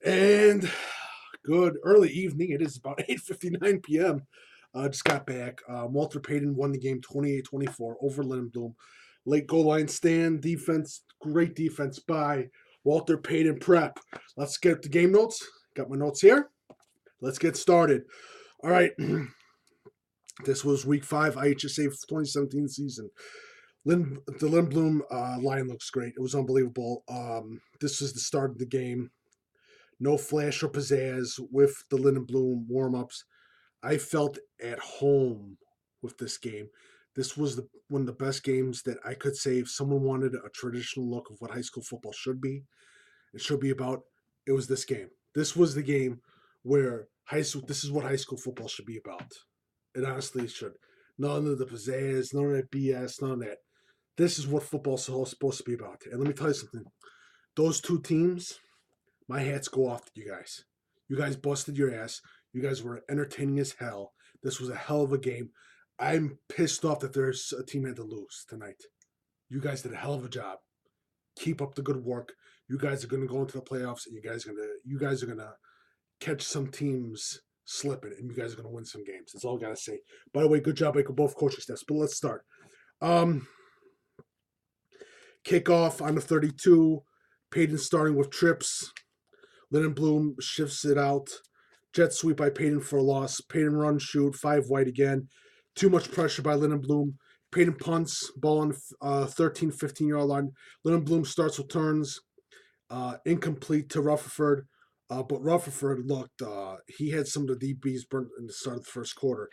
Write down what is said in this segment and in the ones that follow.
And good early evening. It is about 8:59 p.m. Just got back. Walter Payton won the game 28-24 over Lindblom. Late goal line stand, defense, great defense by Walter Payton Prep. Let's get the game notes. Got my notes here. Let's get started. All right. This was week 5 IHSA 2017 season. The Lindblom line looks great. It was unbelievable. This is the start of the game. No flash or pizzazz with the Lindblom warm-ups. I felt at home with this game. This was one of the best games that I could say if someone wanted a traditional look of what high school football should be, it should be about, it was this game. This was the game where this is what high school football should be about. It honestly should. None of the pizzazz, none of that BS, none of that. This is what football's supposed to be about. And let me tell you something. Those two teams, my hats go off to you guys. You guys busted your ass. You guys were entertaining as hell. This was a hell of a game. I'm pissed off that there's a team had to lose tonight. You guys did a hell of a job. Keep up the good work. You guys are going to go into the playoffs, and you guys are gonna catch some teams slipping, and you guys are going to win some games. That's all I got to say. By the way, good job by both coaching staffs. But let's start. Kickoff on the 32. Payton starting with trips. Lindblom shifts it out. Jet sweep by Payton for a loss. Payton run, shoot, 5 wide again. Too much pressure by Lindblom. Payton punts, ball on 13, 15-yard line. Lindblom starts with turns. Incomplete to Rutherford. But Rutherford looked, he had some of the DBs burnt in the start of the first quarter.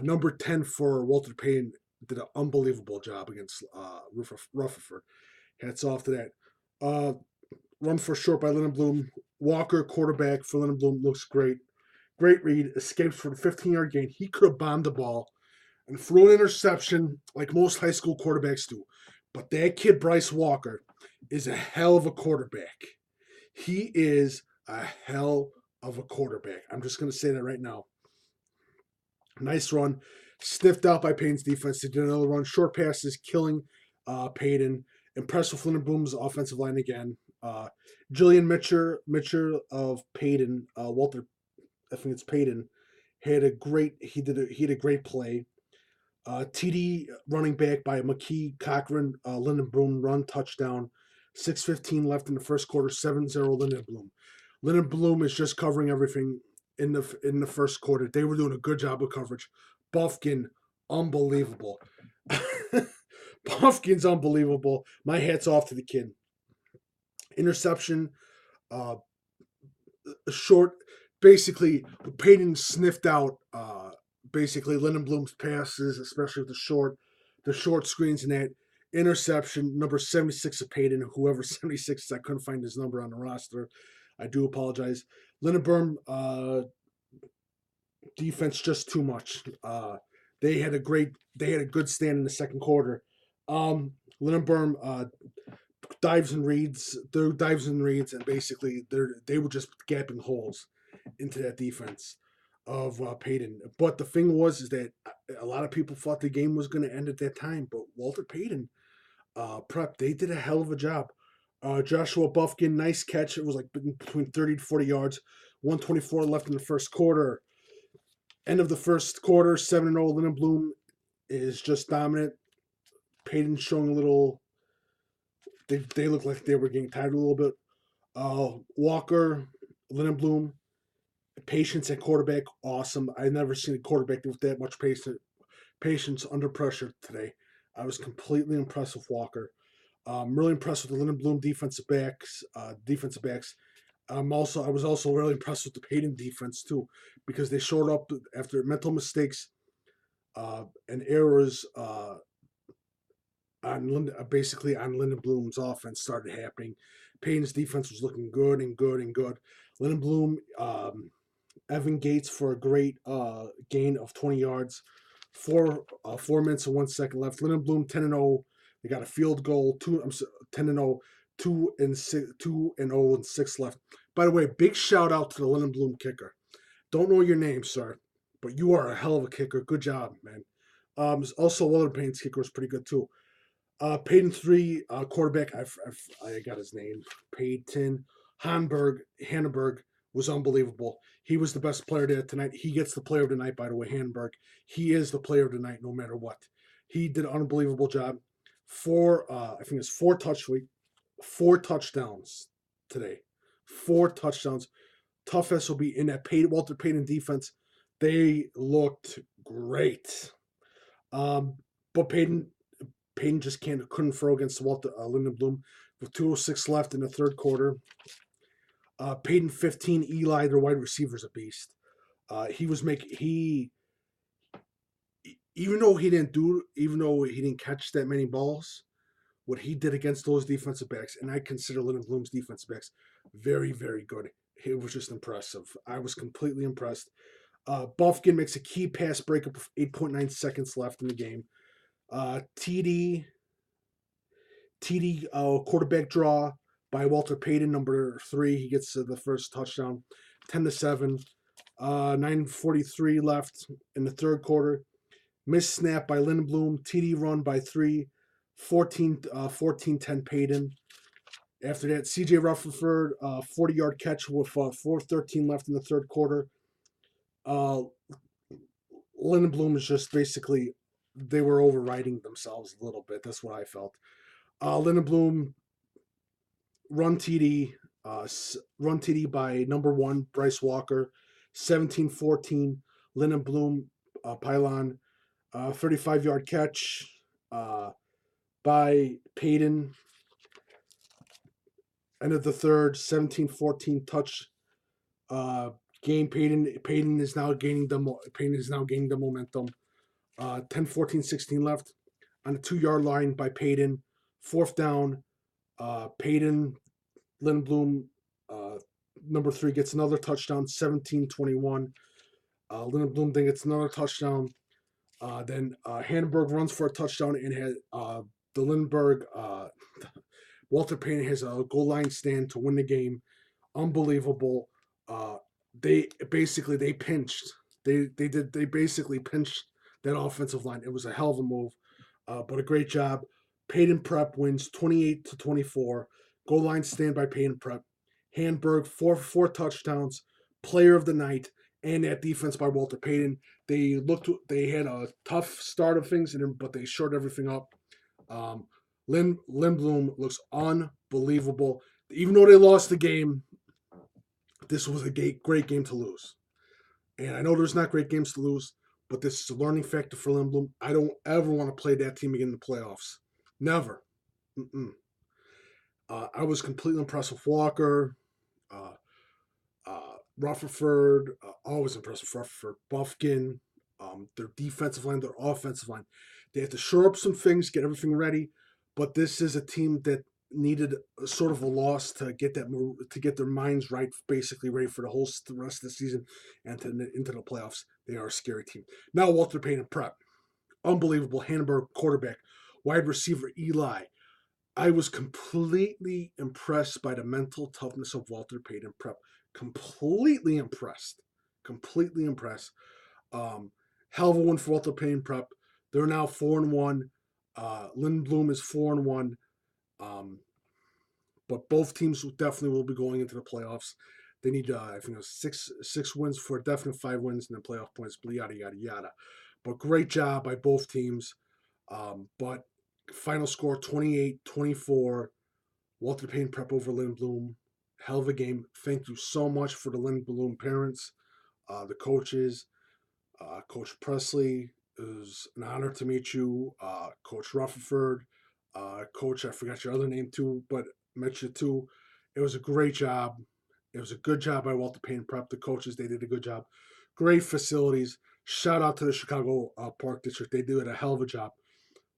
Number 10 for Walter Payton did an unbelievable job against Rutherford. Hats off to that. Run for short by Lindblom. Walker, quarterback for Lindblom, looks great. Great read. Escapes for the 15-yard gain. He could have bombed the ball and threw an interception like most high school quarterbacks do. But that kid, Bryce Walker, is a hell of a quarterback. He is a hell of a quarterback. I'm just going to say that right now. Nice run. Sniffed out by Payton's defense. They did another run. Short passes, killing Payton. Impressed with Lindblom's offensive line again. Julian Mitcher of Payton, Walter, I think it's Payton, had a great play. TD running back by McKee Cochran, Lindblom run touchdown. 6:15 left in the first quarter, 7-0 Lindblom. Lindblom is just covering everything in the first quarter. They were doing a good job of coverage. Buffkin, unbelievable. Buffkin's unbelievable. My hat's off to the kid. Interception, short. Basically, Payton sniffed out basically Lindblom's passes, especially with the short screens and that interception. Number 76 of Payton, whoever 76 is, I couldn't find his number on the roster. I do apologize. Lindblom defense just too much. They had a good stand in the second quarter. Lindblom dives and reads, and basically they were just gapping holes into that defense of Payton. But the thing is that a lot of people thought the game was going to end at that time, but Walter Payton Prep, they did a hell of a job. Joshua Buffkin, nice catch. It was like between 30 to 40 yards. 124 left in the first quarter. End of the first quarter, 7-0. Lindblom is just dominant. Payton showing a little. They look like they were getting tired a little bit. Walker, Lindblom, patience at quarterback, awesome. I've never seen a quarterback with that much patience under pressure today. I was completely impressed with Walker. I'm really impressed with the Lindblom defensive backs. I was also really impressed with the Payton defense too, because they showed up after mental mistakes and errors basically on Lindblom's offense started happening. Payton's defense was looking good and good and good. Lindblom, Evan Gates for a great gain of 20 yards. 4 minutes and 1 second left. Lindblom 10-0. They got a field goal. 10-0. 2-0 and 6 left. By the way, big shout out to the Lindblom kicker. Don't know your name, sir, but you are a hell of a kicker. Good job, man. Also, Walter Payton's kicker was pretty good too. Payton 3 quarterback. I got his name. Payton Hanaberg was unbelievable. He was the best player there tonight. He gets the player of the night, by the way, Hanaberg. He is the player of the night no matter what. He did an unbelievable job. I think it's four touchdowns today. 4 touchdowns. Tough SOB in that Walter Payton defense. They looked great. But Payton just couldn't throw against Walter Lindblom with 2:06 left in the third quarter. Payton 15, Eli, their wide receiver's a beast. Even though he didn't catch that many balls, what he did against those defensive backs, and I consider Lindblom's defensive backs very, very good. It was just impressive. I was completely impressed. Buffkin makes a key pass breakup with 8.9 seconds left in the game. TD quarterback draw by Walter Payton, number 3. He gets the first touchdown, 10-7. 9:43 left in the third quarter. Missed snap by Lindblom. TD run by 3. 14-10 Payton. After that, CJ Rutherford, 40-yard catch with 4:13 left in the third quarter. Lindblom is just basically, they were overriding themselves a little bit. That's what I felt. Lindblom run TD by number 1, Bryce Walker, 17-14. Lindblom pylon, 35-yard catch by Payton. End of the third, 17-14 touch game. Payton is now gaining the momentum. 10-14-16 left on the 2-yard line by Payton. Fourth down. Payton, Lindblom, number 3 gets another touchdown. 17-21. Lindblom then gets another touchdown. Then Hanaberg runs for a touchdown and has the Lindbergh. Walter Payton has a goal line stand to win the game. Unbelievable. They pinched. They basically pinched that offensive line. It was a hell of a move, but a great job. Payton Prep wins 28-24. Goal line stand by Payton Prep. Hanaberg, four touchdowns, player of the night, and that defense by Walter Payton. They had a tough start of things, but they shored everything up. Lindblom looks unbelievable. Even though they lost the game, this was a great game to lose. And I know there's not great games to lose, but this is a learning factor for Lindblom. I don't ever want to play that team again in the playoffs. Never. I was completely impressed with Walker. Rutherford, always impressed with Rutherford. Buffkin, their defensive line, their offensive line. They had to shore up some things, get everything ready. But this is a team that needed a sort of a loss to get their minds right, basically ready for the rest of the season and into the playoffs. They are a scary team. Now Walter Payton Prep, unbelievable. Hanaberg quarterback, wide receiver Eli. I was completely impressed by the mental toughness of Walter Payton Prep. Completely impressed. Hell of a win for Walter Payton Prep. They're now 4-1. Lindblom is 4-1. But both teams definitely will be going into the playoffs. They need, I think, 6 wins for a definite 5 wins and then playoff points. Yada yada yada. But great job by both teams. But final score 28-24. Walter Payton Prep over Lindblom. Hell of a game. Thank you so much for the Lindblom parents, the coaches, Coach Presley. It was an honor to meet you, Coach Rutherford, Coach. I forgot your other name too, but met you too. It was a great job. It was a good job by Walter Payton Prep. The coaches, they did a good job. Great facilities. Shout out to the Chicago Park District. They did a hell of a job.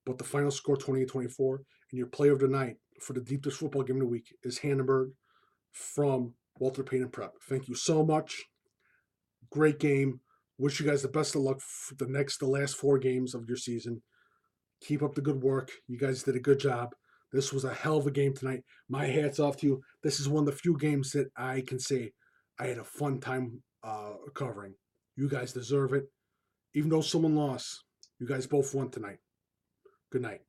But the final score 28-24, and your player of the night for the Deep Dish Football Game of the Week is Hanaberg from Walter Payton Prep. Thank you so much. Great game. Wish you guys the best of luck for the last 4 games of your season. Keep up the good work. You guys did a good job. This was a hell of a game tonight. My hat's off to you. This is one of the few games that I can say I had a fun time covering. You guys deserve it. Even though someone lost, you guys both won tonight. Good night.